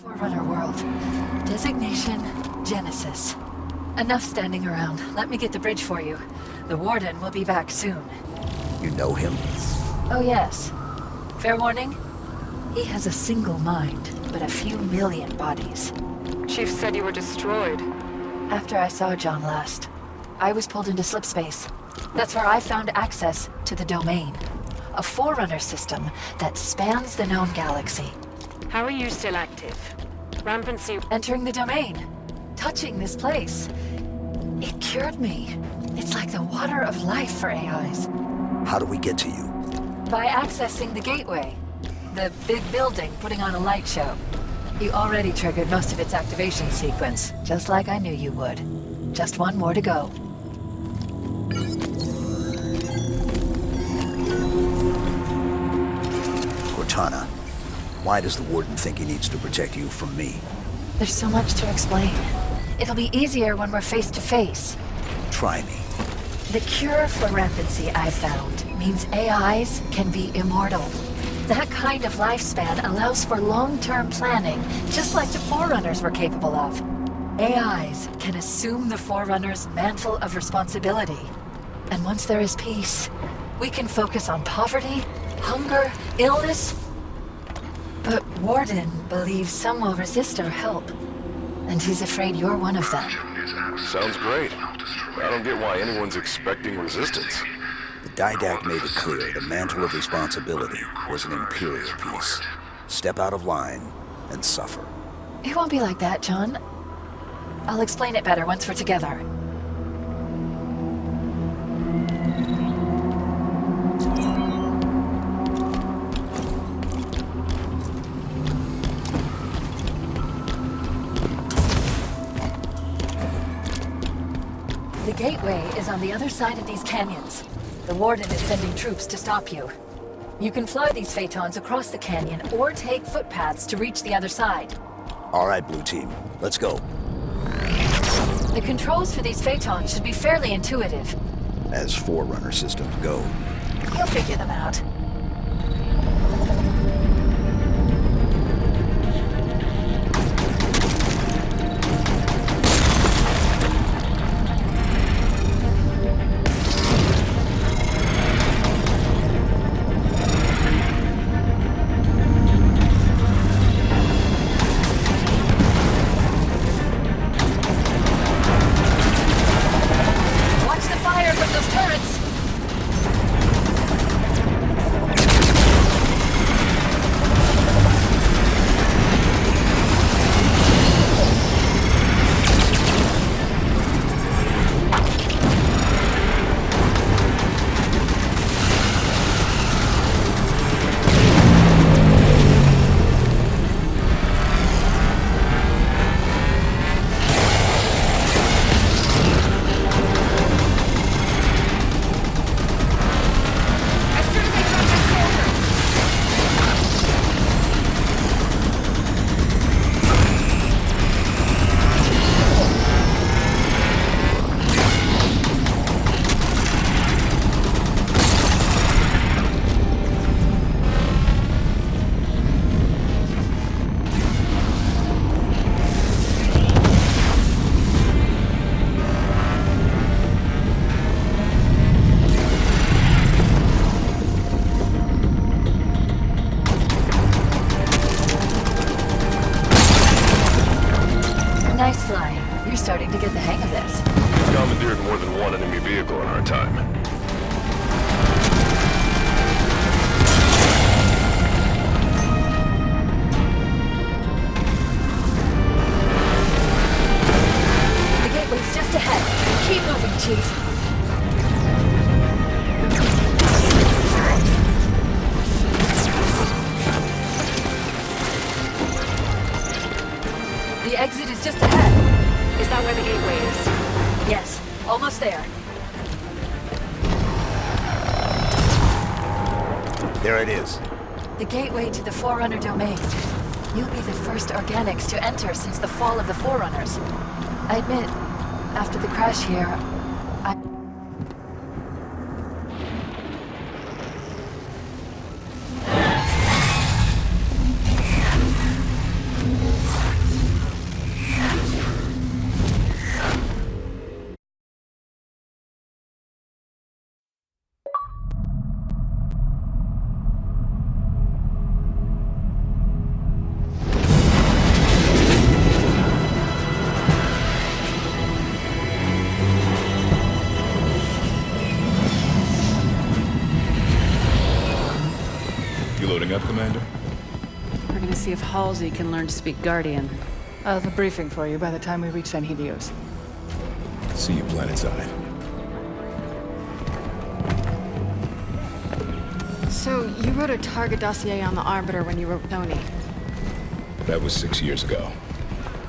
Forerunner world. Designation, Genesis. Enough standing around. Let me get the bridge for you. The Warden will be back soon. You know him? Oh yes. Fair warning? He has a single mind, but a few million bodies. Chief said you were destroyed. After I saw John last, I was pulled into slipspace. That's where I found access to the Domain. A Forerunner system that spans the known galaxy. How are you still active? Rampancy... Entering the Domain. Touching this place. It cured me. It's like the water of life for AIs. How do we get to you? By accessing the gateway. The big building putting on a light show. You already triggered most of its activation sequence, just like I knew you would. Just one more to go. Cortana, why does the Warden think he needs to protect you from me? There's so much to explain. It'll be easier when we're face to face. Try me. The cure for rampancy I've found means AIs can be immortal. That kind of lifespan allows for long-term planning, just like the Forerunners were capable of. AIs can assume the Forerunner's mantle of responsibility. And once there is peace, we can focus on poverty, hunger, illness. But Warden believes some will resist our help. And he's afraid you're one of them. Sounds great. I don't get why anyone's expecting resistance. The Didact made it clear the mantle of responsibility was an Imperial piece. Step out of line and suffer. It won't be like that, John. I'll explain it better once we're together. The gateway is on the other side of these canyons. The Warden is sending troops to stop you. You can fly these Phaetons across the canyon or take footpaths to reach the other side. All right, Blue Team. Let's go. The controls for these Phaetons should be fairly intuitive. As Forerunner systems go. You'll figure them out. Nice flying. You're starting to get the hang of this. We've commandeered more than one enemy vehicle in our time. The gateway's just ahead. Keep moving, Chief. The exit is just ahead. Is that where the gateway is? Yes, almost there. There it is. The gateway to the Forerunner Domain. You'll be the first organics to enter since the fall of the Forerunners. I admit, after the crash here, I... Halsey can learn to speak Guardian. I'll have a briefing for you by the time we reach San Helios. See you planetside. So, you wrote a target dossier on the Arbiter when you wrote Tony. That was 6 years ago.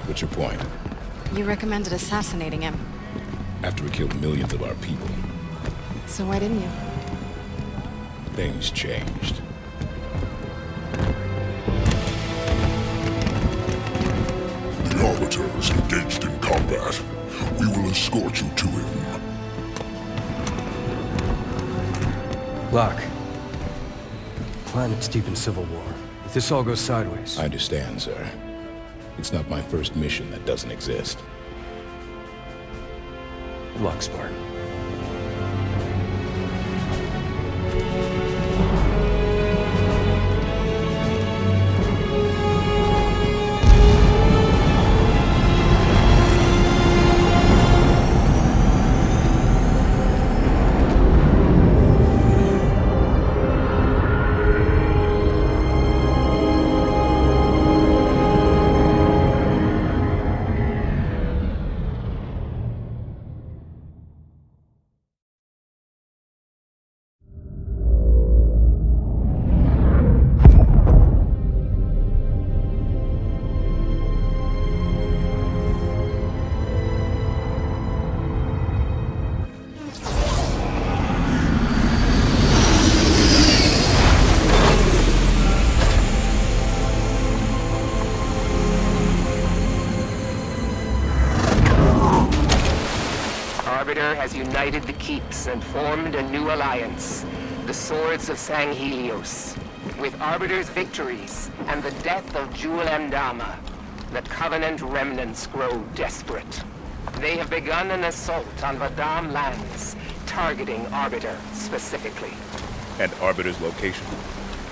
What's your point? You recommended assassinating him. After he killed millions of our people, So why didn't you? things changed. The Arbiter is engaged in combat. We will escort you to him. Locke. Planet's deep in civil war. If this all goes sideways... I understand, sir. It's not my first mission that doesn't exist. Good luck, Spartan. Arbiter has united the Keeps and formed a new alliance, the Swords of San Helios. With Arbiter's victories and the death of Jul 'Mdama, the Covenant remnants grow desperate. They have begun an assault on Vadam lands, targeting Arbiter specifically. And Arbiter's location?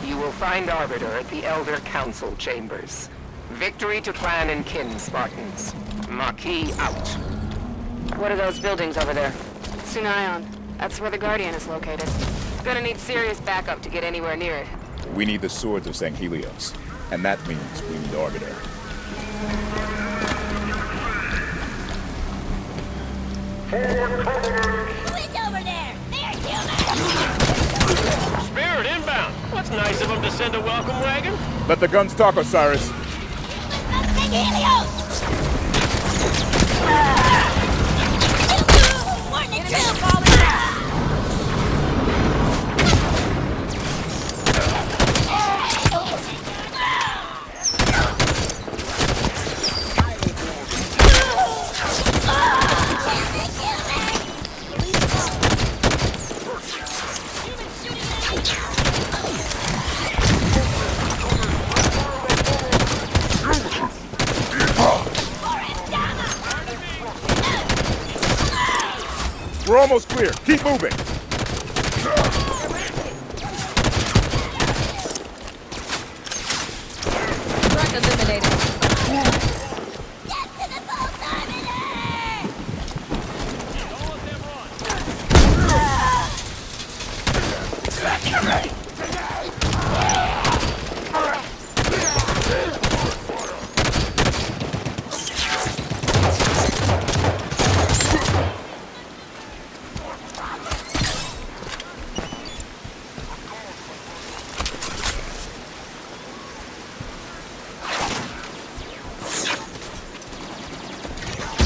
You will find Arbiter at the Elder Council chambers. Victory to clan and kin, Spartans. Maquis out. What are those buildings over there? Sunayon. That's where the Guardian is located. Gonna need serious backup to get anywhere near it. We need the Swords of San Helios. And that means we need Arbiter. Who is over there? They're humans! Spirit inbound. What's nice of them to send a welcome wagon? Let the guns talk, Osiris. Humans of San Helios! More than two! We're almost clear. Keep moving. Threat eliminated. Get to the vault, Arbiter! Don't let them run.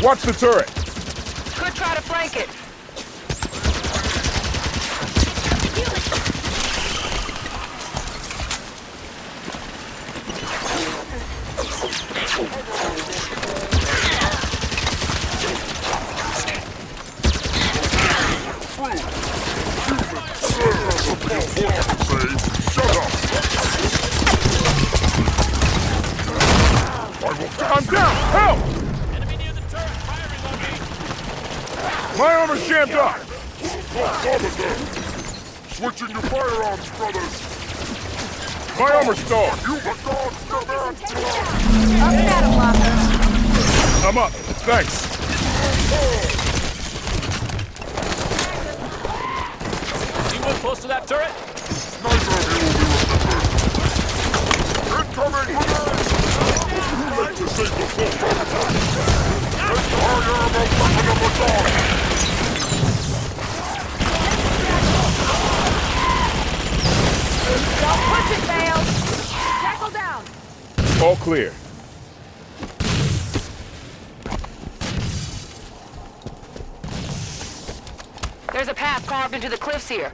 Watch the turret. Could try to flank it. I'm down! Help! Enemy near the turret. Fire relocating. My armor's jammed up! Switching your firearms, brothers! My armor's stalled! You were gone, Up and at him, Locke. I'm up. Thanks. Anyone close to that turret? Sniper, you will be remembered! Incoming! clear. There's a path carved into the cliffs here.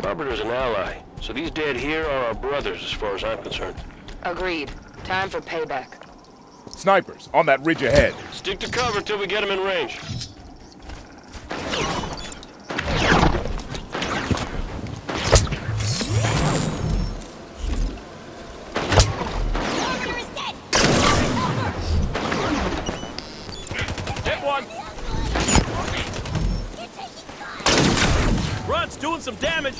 Arbiter's an ally, so these dead here are our brothers as far as I'm concerned. Agreed. Time for payback. Snipers, on that ridge ahead. Stick to cover till we get them in range. Hit one! Grunt's doing some damage!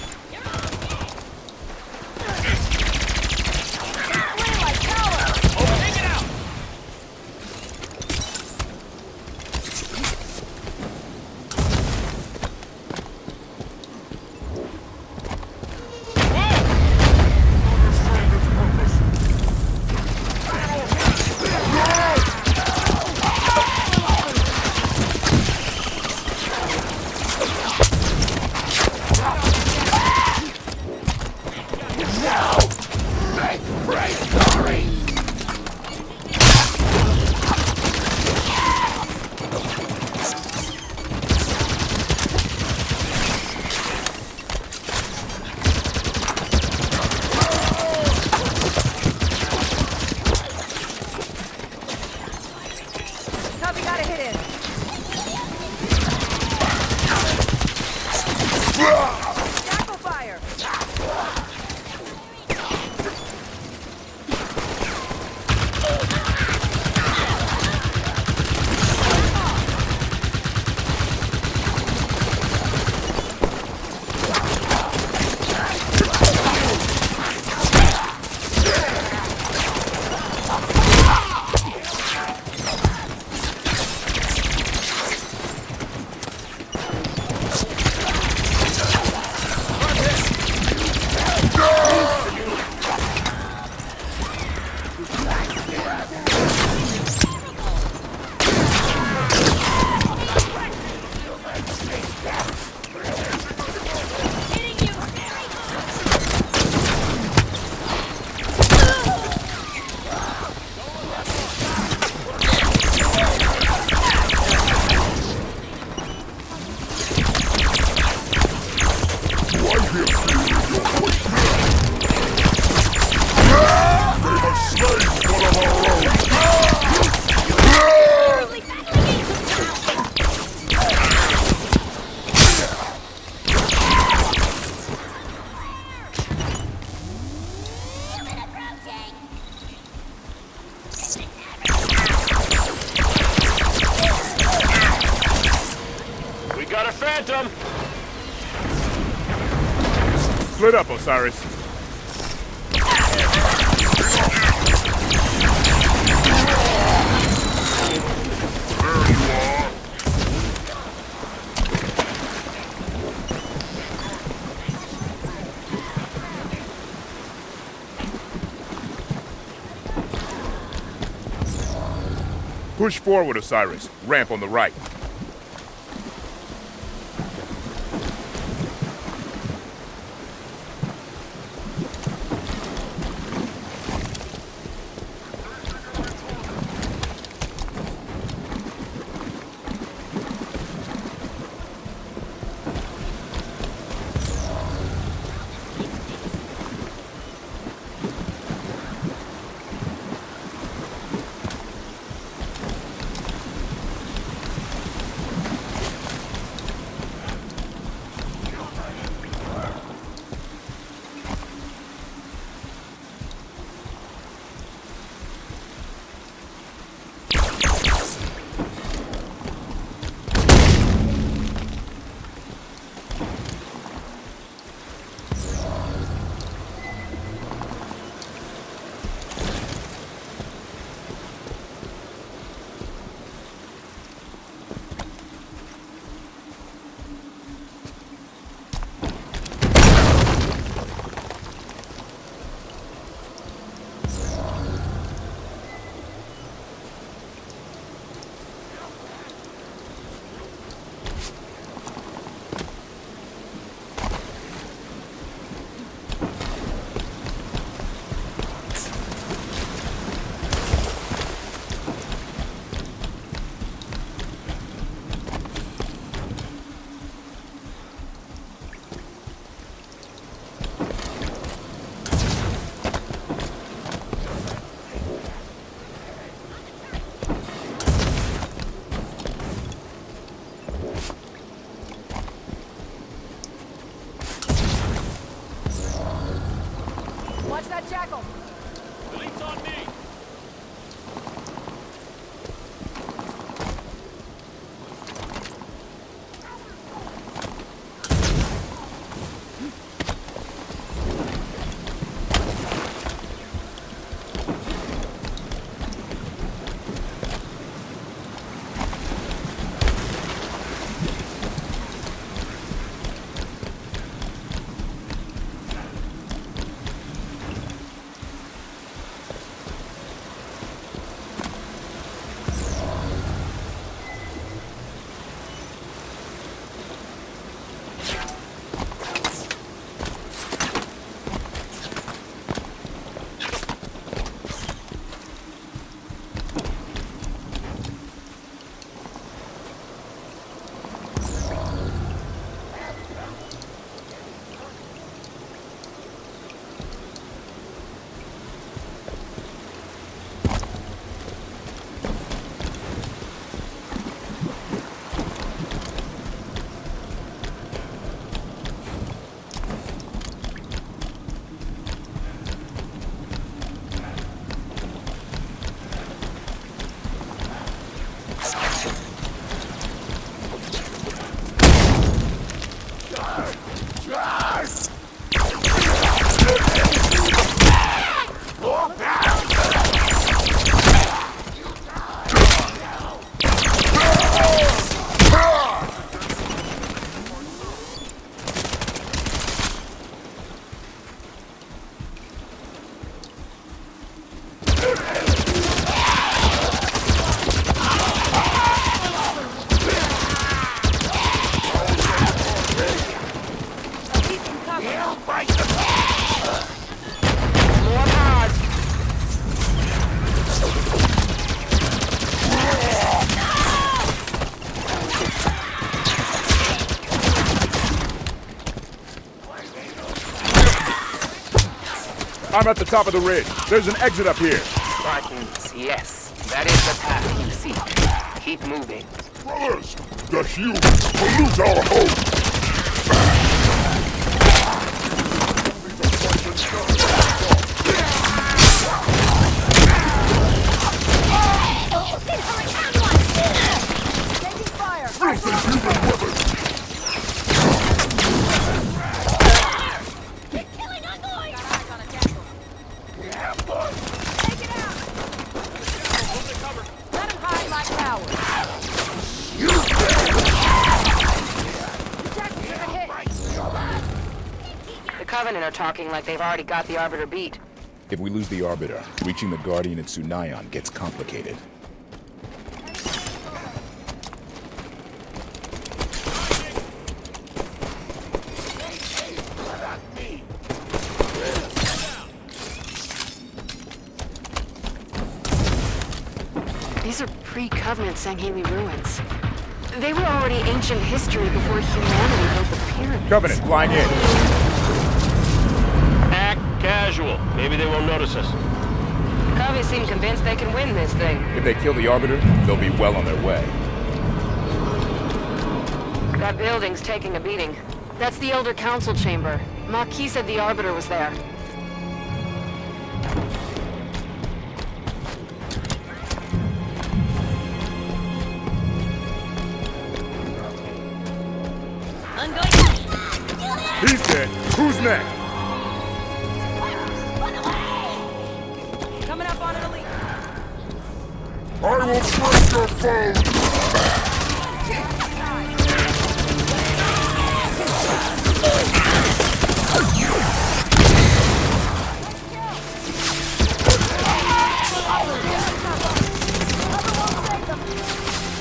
Split up, Osiris. Push forward, Osiris. Ramp on the right. I'm at the top of the ridge. There's an exit up here. Spartans, yes. That is the path you seek. Keep moving. Brothers, the humans pollute our home. The Covenant are talking like they've already got the Arbiter beat. If we lose the Arbiter, reaching the Guardian at Sunayon gets complicated. These are pre-Covenant Sangheli ruins. They were already ancient history before humanity built the pyramids. Covenant, flying in. Act casual. Maybe they won't notice us. Covey seem convinced they can win this thing. If they kill the Arbiter, they'll be well on their way. That building's taking a beating. That's the Elder Council chamber. Maquis said the Arbiter was there. He's dead. Who's next? Coming up on an elite. I will break your foes!